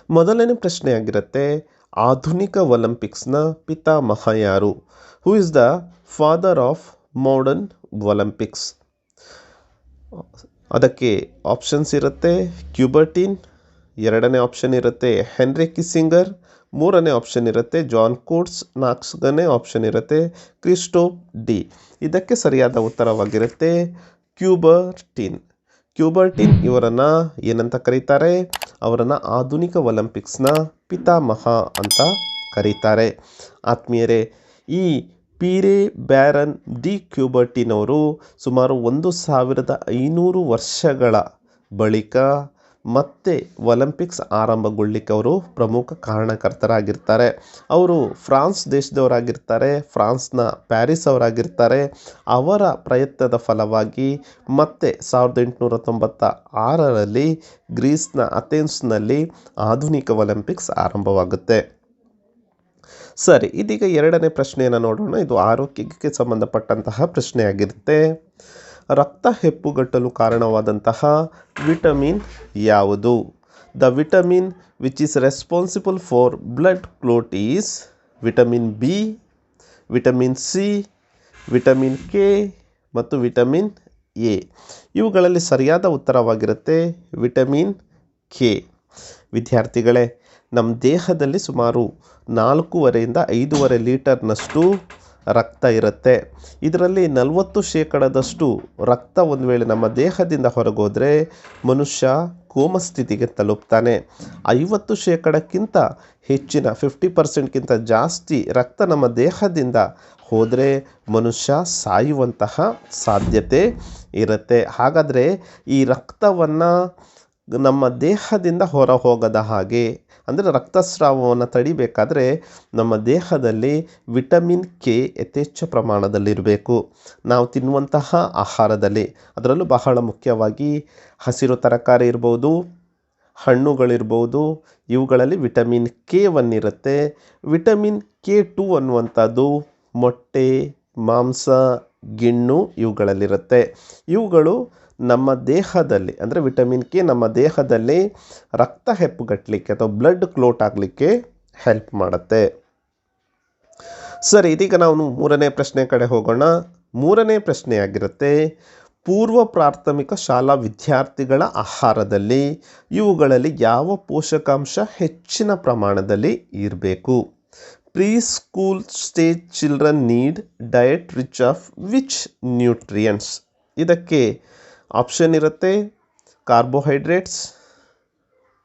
ಮೊದಲನೇ ಪ್ರಶ್ನೆ ಆಗಿರುತ್ತೆ, ಆಧುನಿಕ ಒಲಿಂಪಿಕ್ಸ್ನ ಪಿತಾಮಹ ಯಾರು? Who is the father of modern Olympics? ಅದಕ್ಕೆ ಆಪ್ಷನ್ಸ್ ಇರುತ್ತೆ, ಕ್ಯೂಬರ್ಟಿನ್, ಎರಡನೇ ಆಪ್ಷನ್ ಇರುತ್ತೆ ಹೆನ್ರಿ ಕಿಸ್ಸಿಂಗರ್, ಮೂರನೇ ಆಪ್ಷನ್ ಇರುತ್ತೆ ಜಾನ್ ಕೋಟ್ಸ್, ನಾಲ್ಕನೇ ಆಪ್ಷನ್ ಇರುತ್ತೆ ಕ್ರಿಸ್ಟೋಫ್ ಡಿ. ಇದಕ್ಕೆ ಸರಿಯಾದ ಉತ್ತರವಾಗಿರುತ್ತೆ ಕ್ಯೂಬರ್ಟಿನ್. ಕ್ಯೂಬರ್ಟಿನ್ ಇವರನ್ನು ಏನಂತ ಕರೀತಾರೆ? ಅವರನ್ನು ಆಧುನಿಕ ಒಲಿಂಪಿಕ್ಸ್ನ ಪಿತಾಮಹ ಅಂತ ಕರೀತಾರೆ. ಆತ್ಮೀಯರೇ, ಈ ಪೀರೆ ಬ್ಯಾರನ್ ಡಿ ಕ್ಯೂಬರ್ಟಿನ್ ಅವರು ಸುಮಾರು 1500 ವರ್ಷಗಳ ಬಳಿಕ ಮತ್ತೆ ಒಲಿಂಪಿಕ್ಸ್ ಆರಂಭಗೊಳ್ಳಿಕ್ಕೆ ಅವರು ಪ್ರಮುಖ ಕಾರಣಕರ್ತರಾಗಿರ್ತಾರೆ. ಅವರು ಫ್ರಾನ್ಸ್ ದೇಶದವರಾಗಿರ್ತಾರೆ, ಫ್ರಾನ್ಸ್ನ ಪ್ಯಾರಿಸ್ ಅವರಾಗಿರ್ತಾರೆ. ಅವರ ಪ್ರಯತ್ನದ ಫಲವಾಗಿ ಮತ್ತೆ 1896ರಲ್ಲಿ ಗ್ರೀಸ್ನ ಅಥೆನ್ಸ್ನಲ್ಲಿ ಆಧುನಿಕ ಒಲಿಂಪಿಕ್ಸ್ ಆರಂಭವಾಗುತ್ತೆ. ಸರಿ, ಇದೀಗ ಎರಡನೇ ಪ್ರಶ್ನೆಯನ್ನು ನೋಡೋಣ. ಇದು ಆರೋಗ್ಯಕ್ಕೆ ಸಂಬಂಧಪಟ್ಟಂತಹ ಪ್ರಶ್ನೆಯಾಗಿರುತ್ತೆ. ರಕ್ತ ಹೆಪ್ಪುಗಟ್ಟಲು ಕಾರಣವಾದಂತಹ ವಿಟಮಿನ್ ಯಾವುದು? The vitamin which is responsible for blood Cloete is vitamin B, vitamin C, vitamin K ಮತ್ತು ವಿಟಮಿನ್ ಎ. ಇವುಗಳಲ್ಲಿ ಸರಿಯಾದ ಉತ್ತರವಾಗಿರುತ್ತೆ ವಿಟಮಿನ್ ಕೆ. ವಿದ್ಯಾರ್ಥಿಗಳೇ, ನಮ್ಮ ದೇಹದಲ್ಲಿ ಸುಮಾರು 4.5 to 5.5 ಲೀಟರ್ನಷ್ಟು ರಕ್ತ ಇರುತ್ತೆ. ಇದರಲ್ಲಿ 40% ರಕ್ತ ಒಂದು ವೇಳೆ ನಮ್ಮ ದೇಹದಿಂದ ಹೊರಗೋದ್ರೆ ಮನುಷ್ಯ ಕೋಮ ಸ್ಥಿತಿಗೆ ತಲುಪ್ತಾನೆ. 50%ಕ್ಕಿಂತ ಹೆಚ್ಚಿನ 50%ಕ್ಕಿಂತ ಜಾಸ್ತಿ ರಕ್ತ ನಮ್ಮ ದೇಹದಿಂದ ಹೋದರೆ ಮನುಷ್ಯ ಸಾಯುವಂತಹ ಸಾಧ್ಯತೆ ಇರುತ್ತೆ. ಹಾಗಾದರೆ ಈ ರಕ್ತವನ್ನು ನಮ್ಮ ದೇಹದಿಂದ ಹೊರ ಹೋಗದ ಹಾಗೆ, ಅಂದರೆ ರಕ್ತಸ್ರಾವವನ್ನು ತಡಿಬೇಕಾದ್ರೆ ನಮ್ಮ ದೇಹದಲ್ಲಿ ವಿಟಮಿನ್ ಕೆ ಯಥೇಚ್ಛ ಪ್ರಮಾಣದಲ್ಲಿರಬೇಕು. ನಾವು ತಿನ್ನುವಂತಹ ಆಹಾರದಲ್ಲಿ, ಅದರಲ್ಲೂ ಬಹಳ ಮುಖ್ಯವಾಗಿ ಹಸಿರು ತರಕಾರಿ ಇರ್ಬೋದು, ಹಣ್ಣುಗಳಿರ್ಬೋದು, ಇವುಗಳಲ್ಲಿ ವಿಟಮಿನ್ K1 ಇರುತ್ತೆ. ವಿಟಮಿನ್ K2 ಅನ್ನುವಂಥದ್ದು ಮೊಟ್ಟೆ, ಮಾಂಸ, ಗಿಣ್ಣು ಇವುಗಳಲ್ಲಿರುತ್ತೆ. ಇವುಗಳು ನಮ್ಮ ದೇಹದಲ್ಲಿ, ಅಂದರೆ ವಿಟಮಿನ್ ಕೆ ನಮ್ಮ ದೇಹದಲ್ಲಿ ರಕ್ತ ಹೆಪ್ಪುಗಟ್ಟಲಿಕ್ಕೆ ಅಥವಾ ಬ್ಲಡ್ ಕ್ಲೋಟ್ ಆಗಲಿಕ್ಕೆ ಹೆಲ್ಪ್ ಮಾಡುತ್ತೆ. ಸರಿ, ಇದೀಗ ನಾವು ಮೂರನೇ ಪ್ರಶ್ನೆ ಕಡೆ ಹೋಗೋಣ. ಮೂರನೇ ಪ್ರಶ್ನೆಯಾಗಿರುತ್ತೆ, ಪೂರ್ವ ಪ್ರಾಥಮಿಕ ಶಾಲಾ ವಿದ್ಯಾರ್ಥಿಗಳ ಆಹಾರದಲ್ಲಿ ಇವುಗಳಲ್ಲಿ ಯಾವ ಪೋಷಕಾಂಶ ಹೆಚ್ಚಿನ ಪ್ರಮಾಣದಲ್ಲಿ ಇರಬೇಕು? Preschool stage children need diet rich of which nutrients? ಇದಕ್ಕೆ ಆಪ್ಷನ್ ಇರುತ್ತೆ ಕಾರ್ಬೋಹೈಡ್ರೇಟ್ಸ್,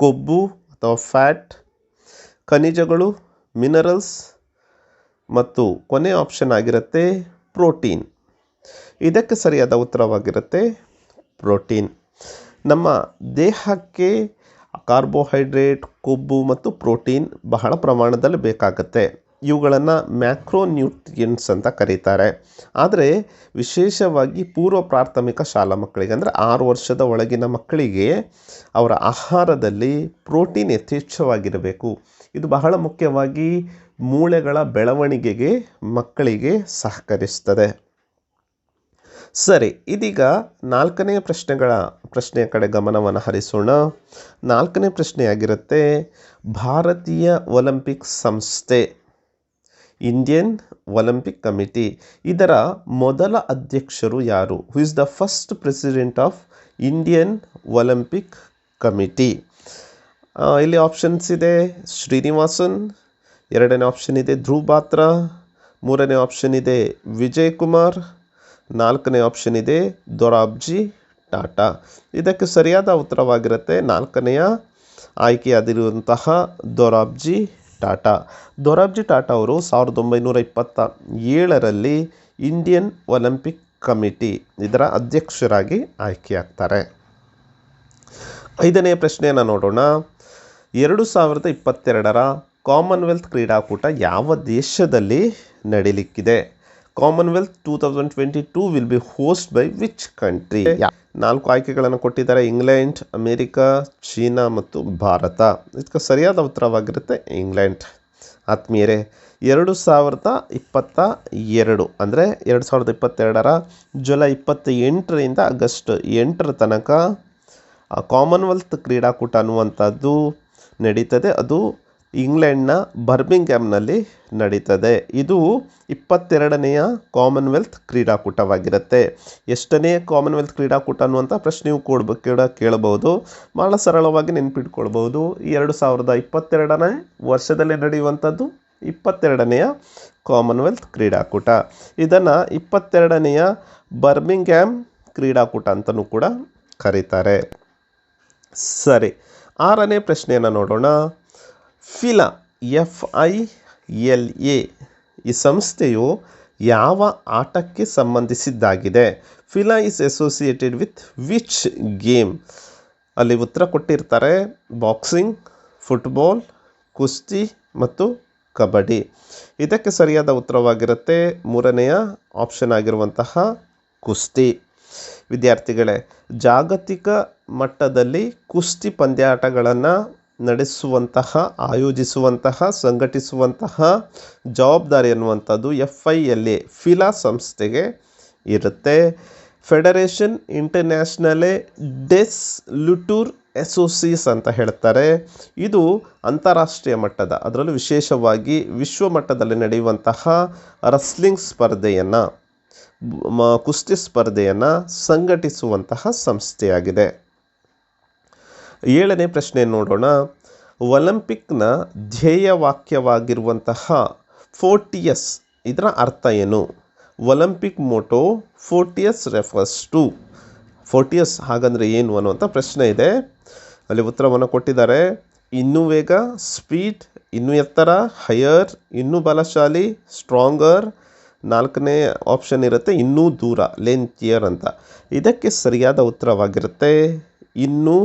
ಕೊಬ್ಬು ಅಥವಾ ಫ್ಯಾಟ್, ಖನಿಜಗಳು, ಮಿನರಲ್ಸ್ ಮತ್ತು ಕೊನೆ ಆಪ್ಷನ್ ಆಗಿರುತ್ತೆ ಪ್ರೋಟೀನ್. ಇದಕ್ಕೆ ಸರಿಯಾದ ಉತ್ತರವಾಗಿರುತ್ತೆ ಪ್ರೋಟೀನ್. ನಮ್ಮ ದೇಹಕ್ಕೆ ಕಾರ್ಬೋಹೈಡ್ರೇಟ್, ಕೊಬ್ಬು ಮತ್ತು ಪ್ರೋಟೀನ್ ಬಹಳ ಪ್ರಮಾಣದಲ್ಲಿ ಬೇಕಾಗುತ್ತೆ. ಇವುಗಳನ್ನು ಮ್ಯಾಕ್ರೋನ್ಯೂಟ್ರಿಯೆಂಟ್ಸ್ ಅಂತ ಕರೀತಾರೆ. ಆದರೆ ವಿಶೇಷವಾಗಿ ಪೂರ್ವ ಪ್ರಾಥಮಿಕ ಶಾಲಾ ಮಕ್ಕಳಿಗೆ, ಅಂದರೆ 6 ವರ್ಷದ ಒಳಗಿನ ಮಕ್ಕಳಿಗೆ ಅವರ ಆಹಾರದಲ್ಲಿ ಪ್ರೋಟೀನ್ ಯಥೇಚ್ಛವಾಗಿರಬೇಕು. ಇದು ಬಹಳ ಮುಖ್ಯವಾಗಿ ಮೂಳೆಗಳ ಬೆಳವಣಿಗೆಗೆ ಮಕ್ಕಳಿಗೆ ಸಹಕರಿಸ್ತದೆ. ಸರಿ, ಇದೀಗ ನಾಲ್ಕನೆಯ ಪ್ರಶ್ನೆಯ ಕಡೆ ಗಮನವನ್ನು ಹರಿಸೋಣ. ನಾಲ್ಕನೇ ಪ್ರಶ್ನೆಯಾಗಿರುತ್ತೆ, ಭಾರತೀಯ ಒಲಿಂಪಿಕ್ ಸಂಸ್ಥೆ, ಇಂಡಿಯನ್ ಒಲಿಂಪಿಕ್ ಕಮಿಟಿ, ಇದರ ಮೊದಲ ಅಧ್ಯಕ್ಷರು ಯಾರು? Who is the first president of Indian Olympic committee? ಇಲ್ಲಿ ಆಪ್ಷನ್ಸ್ ಇದೆ ಶ್ರೀನಿವಾಸನ್, ಎರಡನೇ ಆಪ್ಷನ್ ಇದೆ ಧ್ರುವ್ ಬಾತ್ರಾ, ಮೂರನೇ ಆಪ್ಷನ್ ಇದೆ ವಿಜಯ್ ಕುಮಾರ್, ನಾಲ್ಕನೇ ಆಪ್ಷನ್ ಇದೆ ದೊರಾಬ್ಜಿ ಟಾಟಾ. ಇದಕ್ಕೆ ಸರಿಯಾದ ಉತ್ತರವಾಗಿರುತ್ತೆ ನಾಲ್ಕನೆಯ ಆಯ್ಕೆಯಾದಿರುವಂತಹ ದೊರಾಬ್ಜಿ ಟಾಟಾ. ದೊರಾಬ್ಜಿ ಟಾಟಾ ಅವರು 1927ರಲ್ಲಿ ಇಂಡಿಯನ್ ಒಲಿಂಪಿಕ್ ಕಮಿಟಿ ಇದರ ಅಧ್ಯಕ್ಷರಾಗಿ ಆಯ್ಕೆಯಾಗ್ತಾರೆ. ಐದನೇ ಪ್ರಶ್ನೆಯನ್ನು ನೋಡೋಣ. 2022ರ ಕಾಮನ್ವೆಲ್ತ್ ಕ್ರೀಡಾಕೂಟ ಯಾವ ದೇಶದಲ್ಲಿ ನಡೀಲಿಕ್ಕಿದೆ? Commonwealth 2022 will be host by which country? 4 ಆಯ್ಕೆಗಳನ್ನು ಕೊಟ್ಟಿದ್ದಾರೆ, ಇಂಗ್ಲೆಂಡ್, ಅಮೇರಿಕಾ, ಚೀನಾ ಮತ್ತು ಭಾರತ. ಇದಕ್ಕೆ ಸರಿಯಾದ ಉತ್ತರವಾಗಿರುತ್ತೆ ಇಂಗ್ಲೆಂಡ್. ಆತ್ಮೀಯರೇ, 2022 ಅಂದರೆ 2022ರ ಜುಲೈ 28ರಿಂದ ಆಗಸ್ಟ್ 8ರ ತನಕ ಕಾಮನ್ವೆಲ್ತ್ ಕ್ರೀಡಾಕೂಟ ಅನ್ನುವಂಥದ್ದು ನಡೀತದೆ. ಅದು ಇಂಗ್ಲೆಂಡ್ನ ಬರ್ಮಿಂಗ್ಹ್ಯಾಮ್ನಲ್ಲಿ ನಡೀತದೆ. ಇದು 22ನೆಯ ಕಾಮನ್ವೆಲ್ತ್ ಕ್ರೀಡಾಕೂಟವಾಗಿರುತ್ತೆ. ಎಷ್ಟನೇ ಕಾಮನ್ವೆಲ್ತ್ ಕ್ರೀಡಾಕೂಟ ಅನ್ನುವಂಥ ಪ್ರಶ್ನೆಯೂ ಕೇಳಬಹುದು. ಭಾಳ ಸರಳವಾಗಿ ನೆನಪಿಟ್ಕೊಳ್ಬಹುದು. 2022ನೇ ವರ್ಷದಲ್ಲಿ ನಡೆಯುವಂಥದ್ದು 22ನೆಯ ಕಾಮನ್ವೆಲ್ತ್ ಕ್ರೀಡಾಕೂಟ. ಇದನ್ನು 22ನೆಯ ಬರ್ಮಿಂಗ್ಹ್ಯಾಮ್ ಕ್ರೀಡಾಕೂಟ ಅಂತಲೂ ಕೂಡ ಕರೀತಾರೆ. ಸರಿ, 6ನೇ ಪ್ರಶ್ನೆಯನ್ನು ನೋಡೋಣ. ಫಿಲಾ FILA ಈ ಸಂಸ್ಥೆಯು ಯಾವ ಆಟಕ್ಕೆ ಸಂಬಂಧಿಸಿದ್ದಾಗಿದೆ? FILA is associated with which game? ಅಲ್ಲಿ ಉತ್ತರ ಕೊಟ್ಟಿರ್ತಾರೆ. ಬಾಕ್ಸಿಂಗ್, ಫುಟ್ಬಾಲ್, ಕುಸ್ತಿ ಮತ್ತು ಕಬಡ್ಡಿ. ಇದಕ್ಕೆ ಸರಿಯಾದ ಉತ್ತರವಾಗಿರುತ್ತೆ 3ನೆಯ ಆಪ್ಷನ್ ಆಗಿರುವಂತಹ ಕುಸ್ತಿ. ವಿದ್ಯಾರ್ಥಿಗಳೇ, ಜಾಗತಿಕ ಮಟ್ಟದಲ್ಲಿ ಕುಸ್ತಿ ಪಂದ್ಯಾಟಗಳನ್ನು ನಡೆಸುವಂತಹ, ಆಯೋಜಿಸುವಂತಹ, ಸಂಘಟಿಸುವಂತಹ ಜವಾಬ್ದಾರಿ ಅನ್ನುವಂಥದ್ದು FILA ಫಿಲಾ ಸಂಸ್ಥೆಗೆ ಇರುತ್ತೆ. ಫೆಡರೇಷನ್ ಇಂಟರ್ನ್ಯಾಷನಲೆ ಡೆಸ್ ಲುಟೂರ್ ಅಸೋಸಿಯೇಸ್ ಅಂತ ಹೇಳ್ತಾರೆ. ಇದು ಅಂತಾರಾಷ್ಟ್ರೀಯ ಮಟ್ಟದ, ಅದರಲ್ಲೂ ವಿಶೇಷವಾಗಿ ವಿಶ್ವ ಮಟ್ಟದಲ್ಲಿ ನಡೆಯುವಂತಹ ರಸ್ಲಿಂಗ್ ಸ್ಪರ್ಧೆಯನ್ನು, ಕುಸ್ತಿ ಸ್ಪರ್ಧೆಯನ್ನು ಸಂಘಟಿಸುವಂತಹ ಸಂಸ್ಥೆಯಾಗಿದೆ. 7ನೇ ಪ್ರಶ್ನೆ ನೋಡೋಣ. ಒಲಿಂಪಿಕ್ನ ಧ್ಯೇಯವಾಕ್ಯವಾಗಿರುವಂತಹ ಫೋರ್ಟಿಯಸ್ ಇದರ ಅರ್ಥ ಏನು? Olympic motto fortius refers to. Fortius ಹಾಗಂದರೆ ಏನು ಅನ್ನುವಂಥ ಪ್ರಶ್ನೆ ಇದೆ. ಅಲ್ಲಿ ಉತ್ತರವನ್ನು ಕೊಟ್ಟಿದ್ದಾರೆ. ಇನ್ನೂ ವೇಗ, ಸ್ಪೀಡ್, ಇನ್ನೂ ಎತ್ತರ, ಹೈಯರ್, ಇನ್ನೂ ಬಲಶಾಲಿ, ಸ್ಟ್ರಾಂಗರ್. 4ನೇ ಆಪ್ಷನ್ ಇರುತ್ತೆ ಇನ್ನೂ ದೂರ, ಲೆಂತಿಯರ್ ಅಂತ. ಇದಕ್ಕೆ ಸರಿಯಾದ ಉತ್ತರವಾಗಿರುತ್ತೆ ಇನ್ನೂ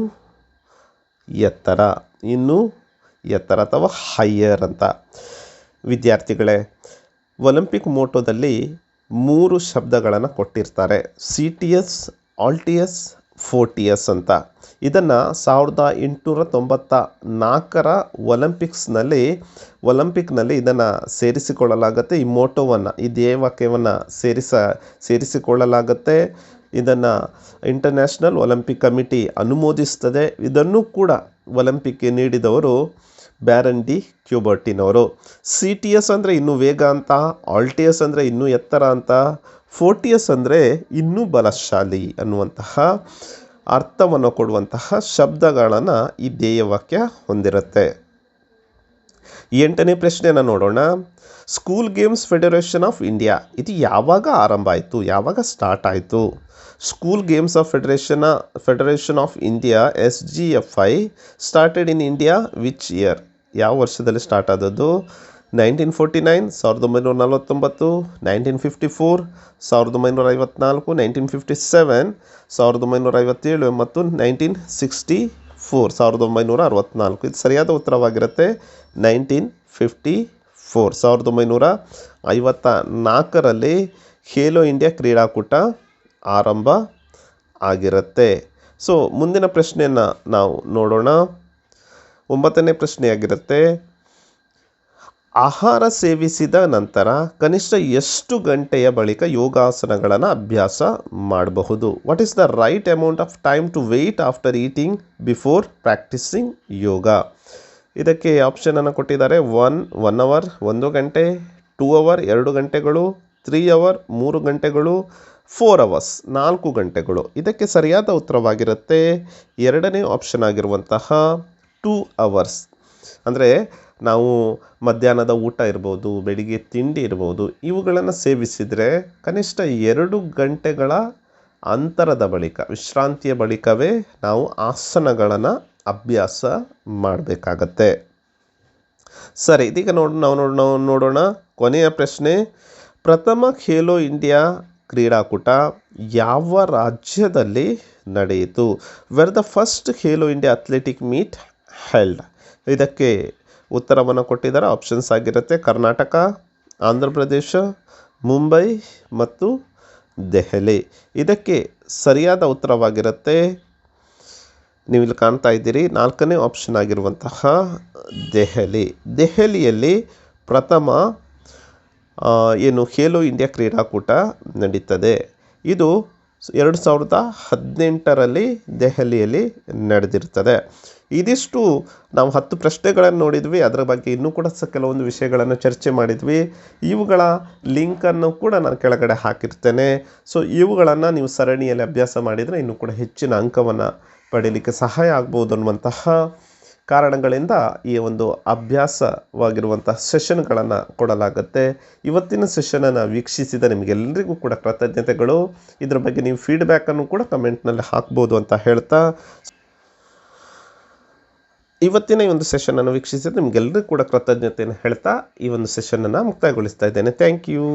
ಎತ್ತರ, ಇನ್ನೂ ಎತ್ತರ ಅಥವಾ ಹೈಯರ್ ಅಂತ. ವಿದ್ಯಾರ್ಥಿಗಳೇ, ಒಲಿಂಪಿಕ್ ಮೋಟೋದಲ್ಲಿ 3 ಶಬ್ದಗಳನ್ನು ಕೊಟ್ಟಿರ್ತಾರೆ. CTS, ಆಲ್ಟಿಯಸ್, ಫೋರ್ಟಿಯಸ್ ಅಂತ. ಇದನ್ನು 1894ರ ಒಲಿಂಪಿಕ್ನಲ್ಲಿ ಇದನ್ನು ಸೇರಿಸಿಕೊಳ್ಳಲಾಗುತ್ತೆ. ಈ ಮೋಟೋವನ್ನು, ಈ ಧ್ಯೇಯವಾಕ್ಯವನ್ನು ಸೇರಿಸಿಕೊಳ್ಳಲಾಗುತ್ತೆ. ಇದನ್ನು ಇಂಟರ್ನ್ಯಾಷನಲ್ ಒಲಿಂಪಿಕ್ ಕಮಿಟಿ ಅನುಮೋದಿಸ್ತದೆ. ಇದನ್ನು ಕೂಡ ಒಲಿಂಪಿಕ್ಗೆ ನೀಡಿದವರು ಬ್ಯಾರನ್ ಡಿ ಕ್ಯೂಬರ್ಟಿನವರು. CTS ಅಂದರೆ ಇನ್ನೂ ವೇಗ ಅಂತ, ಆಲ್ಟಿಯಸ್ ಅಂದರೆ ಇನ್ನೂ ಎತ್ತರ ಅಂತ, ಫೋರ್ಟಿಯಸ್ ಅಂದರೆ ಇನ್ನೂ ಬಲಶಾಲಿ ಅನ್ನುವಂತಹ ಅರ್ಥವನ್ನು ಕೊಡುವಂತಹ ಶಬ್ದಗಳನ್ನು ಈ ಧ್ಯೇಯವಾಕ್ಯ ಹೊಂದಿರುತ್ತೆ. 8ನೇ ಪ್ರಶ್ನೆಯನ್ನು ನೋಡೋಣ. School games federation of India ಇದು ಯಾವಾಗ ಆರಂಭ ಆಯಿತು, ಯಾವಾಗ ಸ್ಟಾರ್ಟ್ ಆಯಿತು? School games of federation of India SGFI started in India which year? ಯಾವ ವರ್ಷದಲ್ಲಿ ಸ್ಟಾರ್ಟ್ ಆದದ್ದು? 1949, 1949, 1954, 1954, 1957, 1957 ಮತ್ತು 1964, 1964. ಇದು ಸರಿಯಾದ ಉತ್ತರವಾಗಿರುತ್ತೆ 1954. 1954ರಲ್ಲಿ ಖೇಲೋ ಇಂಡಿಯಾ ಕ್ರೀಡಾಕೂಟ ಆರಂಭ ಆಗಿರುತ್ತೆ. ಸೊ ಮುಂದಿನ ಪ್ರಶ್ನೆಯನ್ನು ನಾವು ನೋಡೋಣ. 9ನೇ ಪ್ರಶ್ನೆಯಾಗಿರುತ್ತೆ. ಆಹಾರ ಸೇವಿಸಿದ ನಂತರ ಕನಿಷ್ಠ ಎಷ್ಟು ಗಂಟೆಯ ಬಳಿಕ ಯೋಗಾಸನಗಳನ್ನು ಅಭ್ಯಾಸ ಮಾಡಬಹುದು? What is the right amount of time to wait after eating before practising yoga? ಇದಕ್ಕೆ ಆಪ್ಷನನ್ನು ಕೊಟ್ಟಿದ್ದಾರೆ. 1 ಅವರ್ 1 ಗಂಟೆ, 2 ಅವರ್ 2 ಗಂಟೆಗಳು, 3 ಅವರ್ 3 ಗಂಟೆಗಳು, 4 ಅವರ್ಸ್ 4 ಗಂಟೆಗಳು. ಇದಕ್ಕೆ ಸರಿಯಾದ ಉತ್ತರವಾಗಿರುತ್ತೆ 2ನೇ ಆಪ್ಷನ್ ಆಗಿರುವಂತಹ 2 ಅವರ್ಸ್. ಅಂದರೆ ನಾವು ಮಧ್ಯಾಹ್ನದ ಊಟ ಇರ್ಬೋದು, ಬೆಳಿಗ್ಗೆ ತಿಂಡಿ ಇರ್ಬೋದು, ಇವುಗಳನ್ನು ಸೇವಿಸಿದರೆ ಕನಿಷ್ಠ 2 ಗಂಟೆಗಳ ಅಂತರದ ಬಳಿಕ, ವಿಶ್ರಾಂತಿಯ ಬಳಿಕವೇ ನಾವು ಆಸನಗಳನ್ನು ಅಭ್ಯಾಸ ಮಾಡಬೇಕಾಗತ್ತೆ. ಸರಿ, ಇದೀಗ ನಾವು ನೋಡೋಣ ಕೊನೆಯ ಪ್ರಶ್ನೆ. ಪ್ರಥಮ ಖೇಲೋ ಇಂಡಿಯಾ ಕ್ರೀಡಾಕೂಟ ಯಾವ ರಾಜ್ಯದಲ್ಲಿ ನಡೆಯಿತು? Where the first Khelo India athletic meet held? ಇದಕ್ಕೆ ಉತ್ತರವನ್ನು ಕೊಟ್ಟಿದ್ದಾರೆ. ಆಪ್ಷನ್ಸ್ ಆಗಿರುತ್ತೆ ಕರ್ನಾಟಕ, ಆಂಧ್ರ ಪ್ರದೇಶ, ಮುಂಬೈ ಮತ್ತು ದೆಹಲಿ. ಇದಕ್ಕೆ ಸರಿಯಾದ ಉತ್ತರವಾಗಿರುತ್ತೆ, ನೀವು ಇಲ್ಲಿ ಕಾಣ್ತಾ ಇದ್ದೀರಿ, 4ನೇ ಆಪ್ಷನ್ ಆಗಿರುವಂತಹ ದೆಹಲಿ. ದೆಹಲಿಯಲ್ಲಿ ಪ್ರಥಮ ಖೇಲೋ ಇಂಡಿಯಾ ಕ್ರೀಡಾಕೂಟ ನಡೀತದೆ. ಇದು 2018ರಲ್ಲಿ ದೆಹಲಿಯಲ್ಲಿ ನಡೆದಿರ್ತದೆ. ಇದಿಷ್ಟು ನಾವು 10 ಪ್ರಶ್ನೆಗಳನ್ನು ನೋಡಿದ್ವಿ. ಅದರ ಬಗ್ಗೆ ಇನ್ನೂ ಕೂಡ ಕೆಲವೊಂದು ವಿಷಯಗಳನ್ನು ಚರ್ಚೆ ಮಾಡಿದ್ವಿ. ಇವುಗಳ ಲಿಂಕನ್ನು ಕೂಡ ನಾನು ಕೆಳಗಡೆ ಹಾಕಿರ್ತೇನೆ. ಸೊ ಇವುಗಳನ್ನು ನೀವು ಸರಣಿಯಲ್ಲಿ ಅಭ್ಯಾಸ ಮಾಡಿದರೆ ಇನ್ನೂ ಕೂಡ ಹೆಚ್ಚಿನ ಅಂಕವನ್ನು ಪಡೀಲಿಕ್ಕೆ ಸಹಾಯ ಆಗ್ಬೋದು ಅನ್ನುವಂತಹ ಕಾರಣಗಳಿಂದ ಈ ಒಂದು ಅಭ್ಯಾಸವಾಗಿರುವಂಥ ಸೆಷನ್ಗಳನ್ನು ಕೊಡಲಾಗುತ್ತೆ. ಇವತ್ತಿನ ಸೆಷನನ್ನು ವೀಕ್ಷಿಸಿದ ನಿಮಗೆಲ್ಲರಿಗೂ ಕೂಡ ಕೃತಜ್ಞತೆಗಳು. ಇದರ ಬಗ್ಗೆ ನೀವು ಫೀಡ್ಬ್ಯಾಕನ್ನು ಕೂಡ ಕಮೆಂಟ್ನಲ್ಲಿ ಹಾಕ್ಬೋದು ಅಂತ ಹೇಳ್ತಾ, ಇವತ್ತಿನ ಈ ಒಂದು ಸೆಷನನ್ನು ವೀಕ್ಷಿಸಿದ ನಿಮಗೆಲ್ಲರಿಗೂ ಕೂಡ ಕೃತಜ್ಞತೆಯನ್ನು ಹೇಳ್ತಾ ಈ ಒಂದು ಸೆಷನನ್ನು ಮುಕ್ತಾಯಗೊಳಿಸ್ತಾ ಇದ್ದೇನೆ. Thank you.